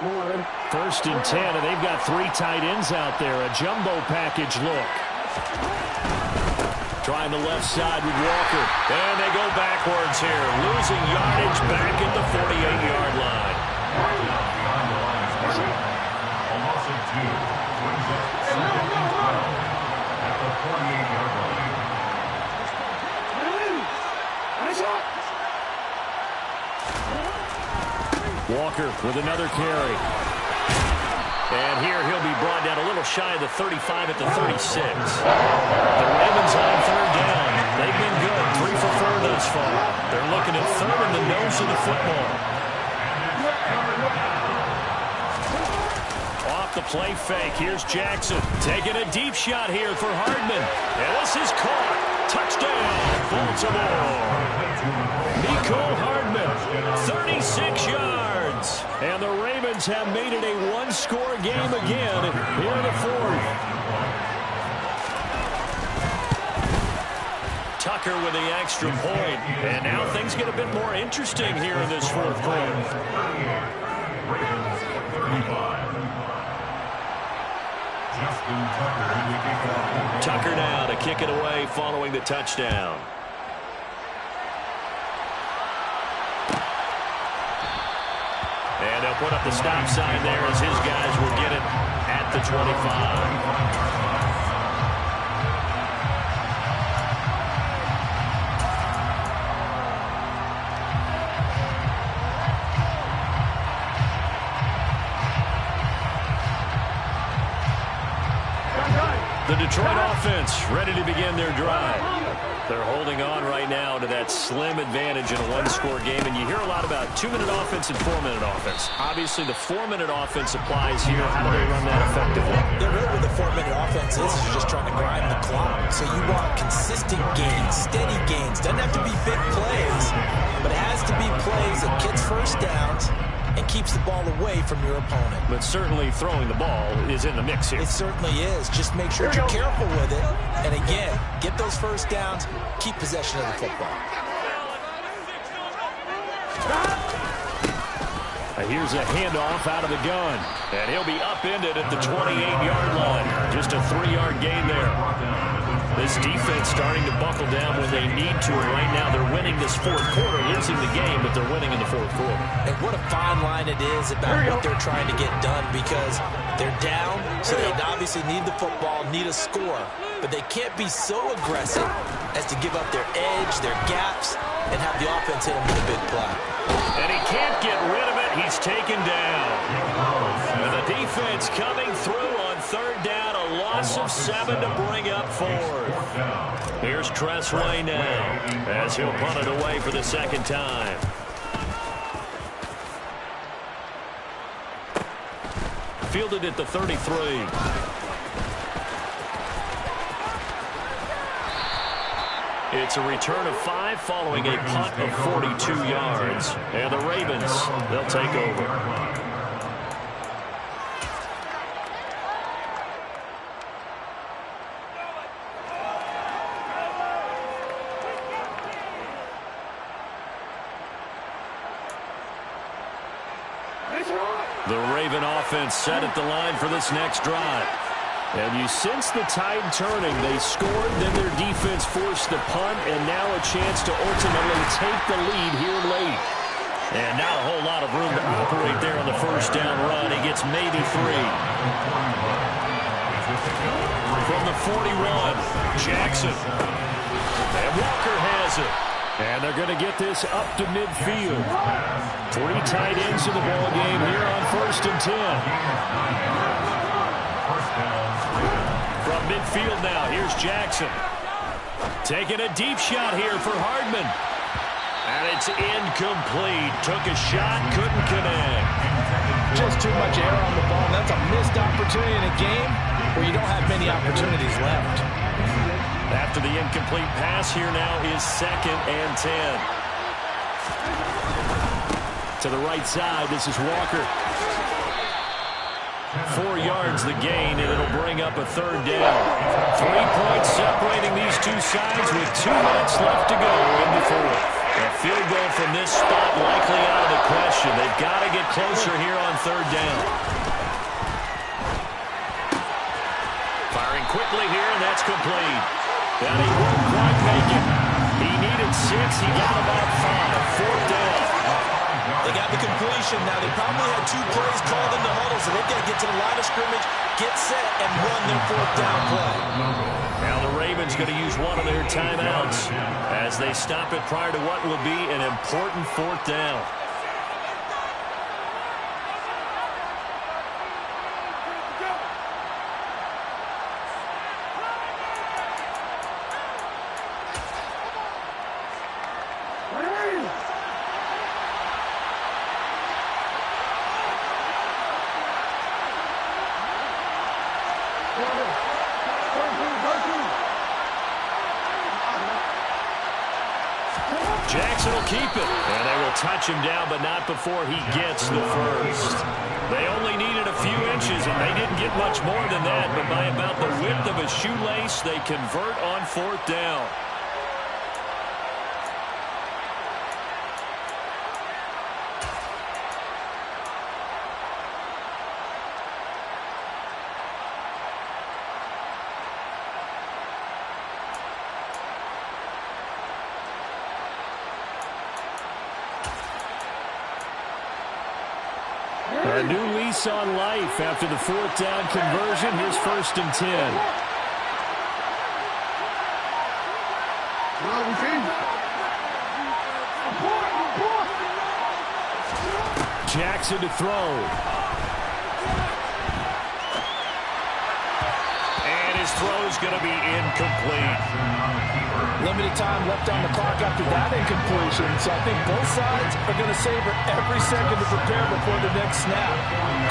1st and 10, and they've got 3 tight ends out there. A jumbo package look. Trying the left side with Walker. And they go backwards here. Losing yardage back at the 48-yard line. A loss of 2. Brings up 2nd and 12 at the 48-yard line. Walker with another carry. And here he'll be brought down a little shy of the 35 at the 36. The Ravens on 3rd down. They've been good, 3 for 4 thus far. They're looking at 3rd in the nose of the football. Off the play fake. Here's Jackson taking a deep shot here for Hardman. And this is caught. Touchdown, Baltimore. Mecole Hardman, 36 yards. And the Ravens have made it a 1-score game again here in the 4th. Tucker with the extra point. And now things get a bit more interesting here in this 4th quarter. Tucker now to kick it away following the touchdown. And they'll put up the stop sign there as his guys will get it at the 25. The Detroit offense ready to begin their drive. They're holding on right now to that slim advantage in a 1-score game, and you hear a lot about 2-minute offense and 4-minute offense. Obviously, the 4-minute offense applies here. How do they run that effectively? Yeah, really what the 4-minute offense is you're just trying to grind the clock. So you want consistent gains, steady gains. Doesn't have to be big plays, but it has to be plays that gets first downs and keeps the ball away from your opponent. But certainly throwing the ball is in the mix here. It certainly is. Just make sure you're careful with it. And again, get those first downs, keep possession of the football. Here's a handoff out of the gun. And he'll be upended at the 28-yard line. Just a 3-yard gain there. This defense starting to buckle down when they need to. And right now they're winning this 4th quarter, losing the game, but they're winning in the 4th quarter. And what a fine line it is about what they're trying to get done because they're down, So they obviously need the football, need a score, but they can't be so aggressive as to give up their edge, their gaps, and have the offense hit them with a big play. And he can't get rid of it. He's taken down. And the defense coming through on third down. A loss of 7 to bring up fourth. Here's Tressway now as he'll punt it away for the second time. Fielded at the 33. It's a return of 5 following a punt of 42 yards. And the Ravens, they'll take over. The Raven offense set at the line for this next drive. And you sense the tide turning. They scored, then their defense forced the punt, and now a chance to ultimately take the lead here late. And not a whole lot of room to operate there on the first down run. He gets maybe 3. From the 41, Jackson. And Walker has it. And they're going to get this up to midfield. 3 tight ends in the ball game here on 1st and 10. From midfield now, here's Jackson. Taking a deep shot here for Hardman. And it's incomplete. Took a shot, couldn't connect. Just too much air on the ball. That's a missed opportunity in a game where you don't have many opportunities left. After the incomplete pass, here now is 2nd and 10. To the right side, this is Walker. 4 yards the gain, and it'll bring up a 3rd down. 3 points separating these two sides with 2 minutes left to go in the 4th. A field goal from this spot likely out of the question. They've got to get closer here on 3rd down. Firing quickly here, and that's complete. And he won't quite make it. He needed 6. He got about 5. 4th down. They got the completion. Now, they probably had 2 plays called in the huddle, so they've got to get to the line of scrimmage, get set, and run their 4th down play. Now the Ravens going to use one of their timeouts as they stop it prior to what will be an important 4th down. Jackson will keep it. And they will touch him down, but not before he gets the first. They only needed a few inches, and they didn't get much more than that. But by about the width of a shoelace, they convert on 4th down. A new lease on life after the 4th down conversion. Here's 1st and 10. Jackson to throw. And his throw is going to be incomplete. Limited time left on the clock after that incompletion, so I think both sides are going to savor every second to prepare before the next snap.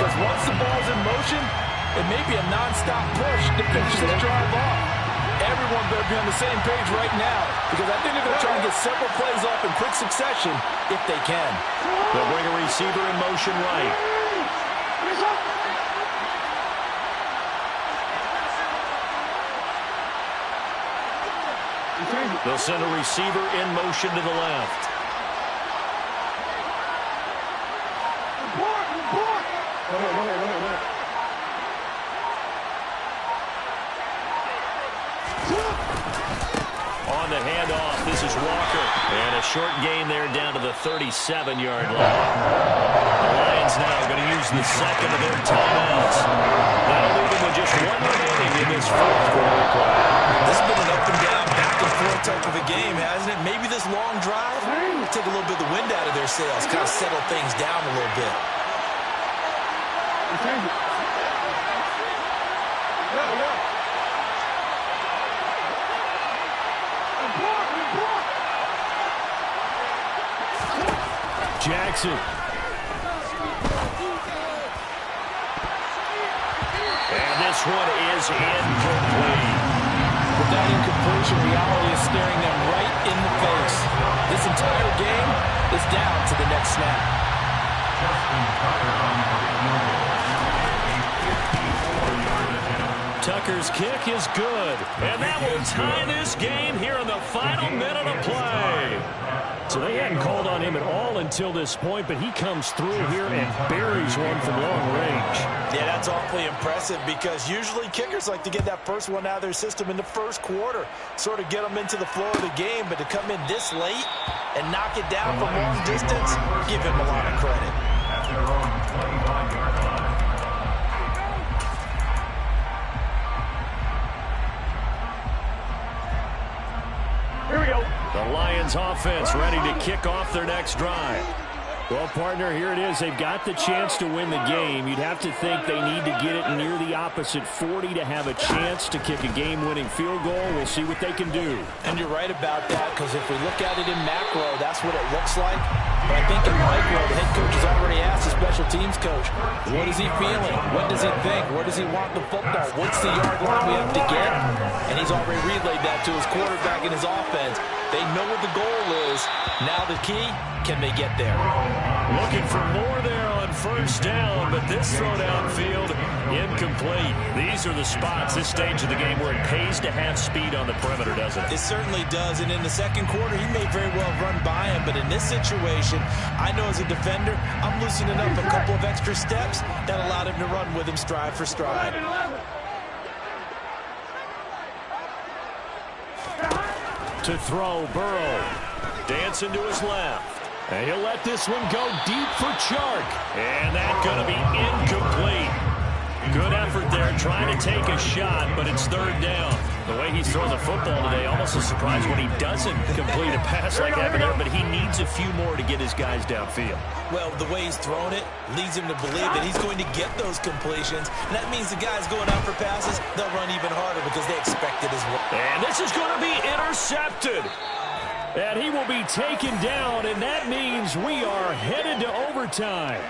Because once the ball's in motion, it may be a non-stop push to finish this drive off. Everyone better be on the same page right now, because I think they're going to try and get several plays off in quick succession if they can. They'll bring a receiver in motion right. They'll send a receiver in motion to the left. On the handoff, this is Walker. And a short gain there down to the 37-yard line. The Lions now going to use the second of their timeouts. That'll leave them with sails, kind of settle things down a little bit. Jackson. And this one is incomplete. With that incompletion, reality is staring them right in the face. This entire game is down to the next snap. Justin Tucker on the field goal. A 54-yard attempt. Tucker's kick is good. And that will tie this game here in the final minute of play. So they hadn't called on him at all until this point, but he comes through here and buries one from long range. Yeah, that's awfully impressive because usually kickers like to get that first one out of their system in the first quarter, sort of get them into the flow of the game, but to come in this late and knock it down from long distance, give him a lot of credit. At their own 25-yard line. Here we go. The Lions offense ready to kick off their next drive. Well, partner, here it is. They've got the chance to win the game. You'd have to think they need to get it near the opposite 40 to have a chance to kick a game-winning field goal. We'll see what they can do. And you're right about that, because if we look at it in macro, that's what it looks like. But I think in micro, the head coach has already asked the special teams coach, what is he feeling? What does he think? Where does he want the football? What's the yard line we have to get? And he's already relayed that to his quarterback and his offense. They know what the goal is. Now the key, can they get there? Looking for more there on first down, but this throw downfield, incomplete. These are the spots, this stage of the game, where it pays to have speed on the perimeter, doesn't it? It certainly does, and in the second quarter, he may very well run by him, but in this situation, I know as a defender, I'm loosening up a couple of extra steps that allowed him to run with him stride for stride. To throw, Burrow. Dancing to his left. And he'll let this one go deep for Chark. And that's going to be incomplete. Good effort there trying to take a shot, but it's third down. The way he's throwing the football today, almost a surprise when he doesn't complete a pass like that there, but he needs a few more to get his guys downfield. Well, the way he's thrown it leads him to believe that he's going to get those completions. And that means the guys going out for passes, they'll run even harder because they expect it as well. And this is going to be intercepted. And he will be taken down, and that means we are headed to overtime.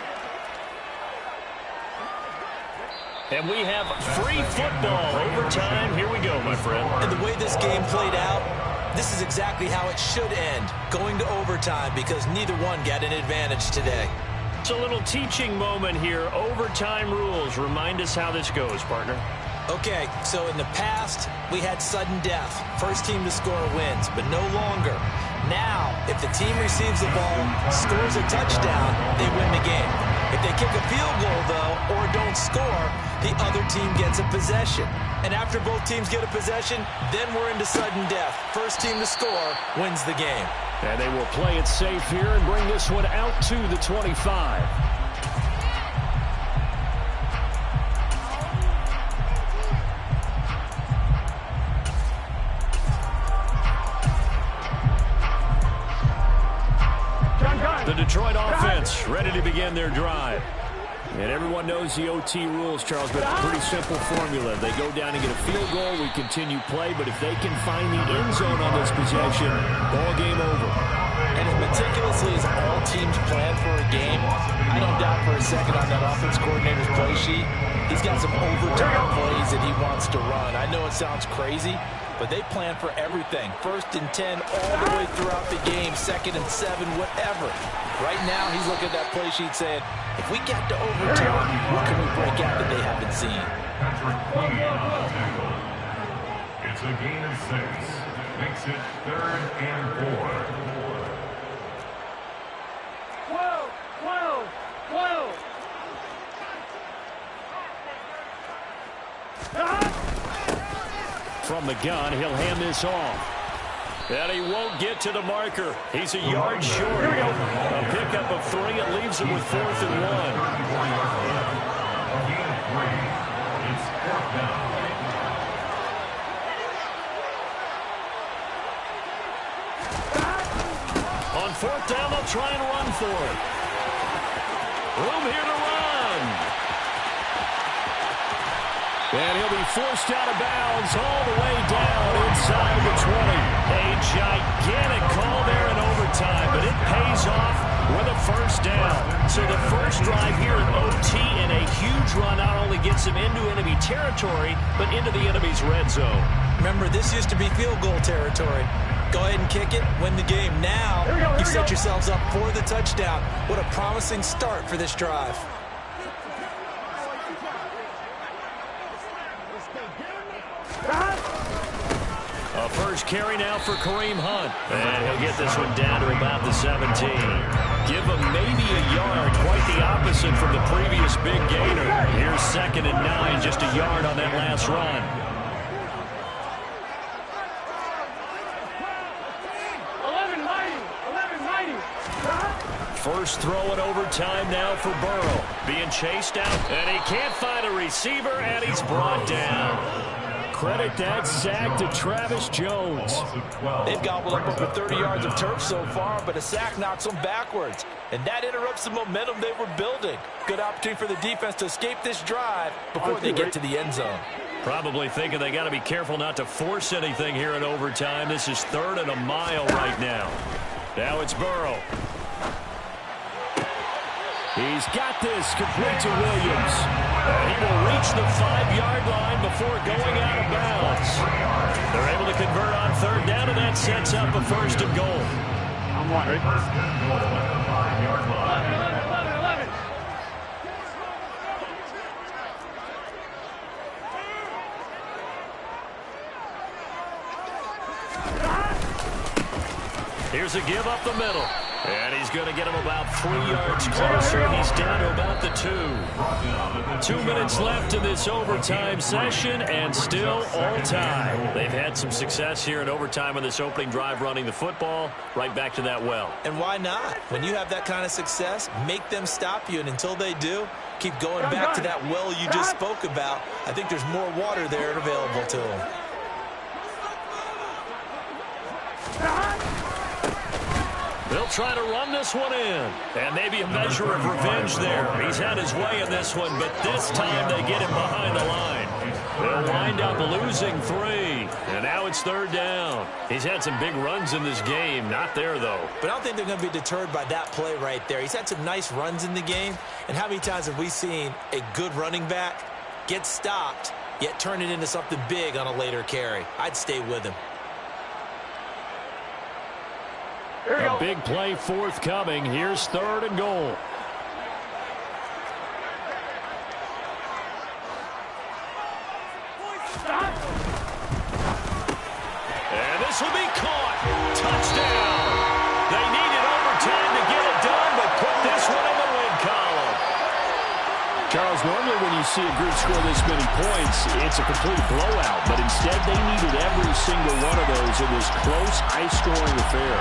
And we have free football. Overtime. Here we go, my friend. And the way this game played out, this is exactly how it should end, going to overtime, because neither one got an advantage today. It's a little teaching moment here. Overtime rules. Remind us how this goes, partner. Okay, so in the past, we had sudden death. First team to score wins, but no longer. Now, if the team receives the ball, scores a touchdown, they win the game. If they kick a field goal, though, or don't score, the other team gets a possession. And after both teams get a possession, then we're into sudden death. First team to score wins the game. And they will play it safe here and bring this one out to the 25. The Detroit offense ready to begin their drive. And everyone knows the OT rules, Charles, but it's a pretty simple formula. They go down and get a field goal, we continue play, but if they can find the end zone on this possession, ball game over. And as meticulously as all teams plan for a game, I don't doubt for a second on that offense coordinator's play sheet, he's got some overtime plays that he wants to run. I know it sounds crazy, but they plan for everything. 1st and 10 all the way throughout the game, 2nd and 7, whatever. Right now, he's looking at that play sheet saying, if we get to overtime, what can we break out that they haven't seen? Patrick Queen on the tackle. It's a gain of 6. Makes it 3rd and 4. 12. From the gun, he'll hand this off. And he won't get to the marker. He's a yard short. Here we go. A pickup of 3. It leaves him with 4th and 1. A gain of 3. It's 4th down. On fourth down, they'll try and run for it. Room here to run. And he'll be forced out of bounds all the way down inside the 20. A gigantic call there in overtime, but it pays off with a first down. So the first drive here in OT and a huge run not only gets him into enemy territory, but into the enemy's red zone. Remember, this used to be field goal territory. Go ahead and kick it, win the game. Now you set yourselves up for the touchdown. What a promising start for this drive. A first carry now for Kareem Hunt. And he'll get this one down to about the 17. Give him maybe a yard, quite the opposite from the previous big gainer. Here's 2nd and 9, just a yard on that last run. First throw in overtime now for Burrow. Being chased out, and he can't find a receiver, and he's brought down. Credit that sack to Travis Jones. They've gobbled up over 30 yards of turf so far, but a sack knocks them backwards. And that interrupts the momentum they were building. Good opportunity for the defense to escape this drive before they get to the end zone. Probably thinking they got to be careful not to force anything here in overtime. This is 3rd and a mile right now. Now it's Burrow. He's got this complete to Williams. He will reach the 5-yard line before going out of bounds. They're able to convert on 3rd down, and that sets up a 1st and goal. First and goal at the 5-yard line. Here's a give up the middle. And he's going to get him about 3 yards closer. He's down to about the 2. 2 minutes left in this overtime session, and still all time. They've had some success here in overtime on this opening drive running the football. Right back to that well. And why not? When you have that kind of success, make them stop you. And until they do, keep going back to that well you just spoke about. I think there's more water there available to them. They'll try to run this one in. And maybe a measure of revenge there. He's had his way in this one, but this time they get him behind the line. They'll wind up losing 3. And now it's 3rd down. He's had some big runs in this game. Not there, though. But I don't think they're going to be deterred by that play right there. He's had some nice runs in the game. And how many times have we seen a good running back get stopped, yet turn it into something big on a later carry? I'd stay with him. A big play forthcoming. Here's 3rd and goal. And this will be caught. Touchdown. They needed overtime to get it done, but put this one in the win column. Charles, normally when you see a group score this many points, it's a complete blowout. But instead, they needed every single one of those in this close, high-scoring affair.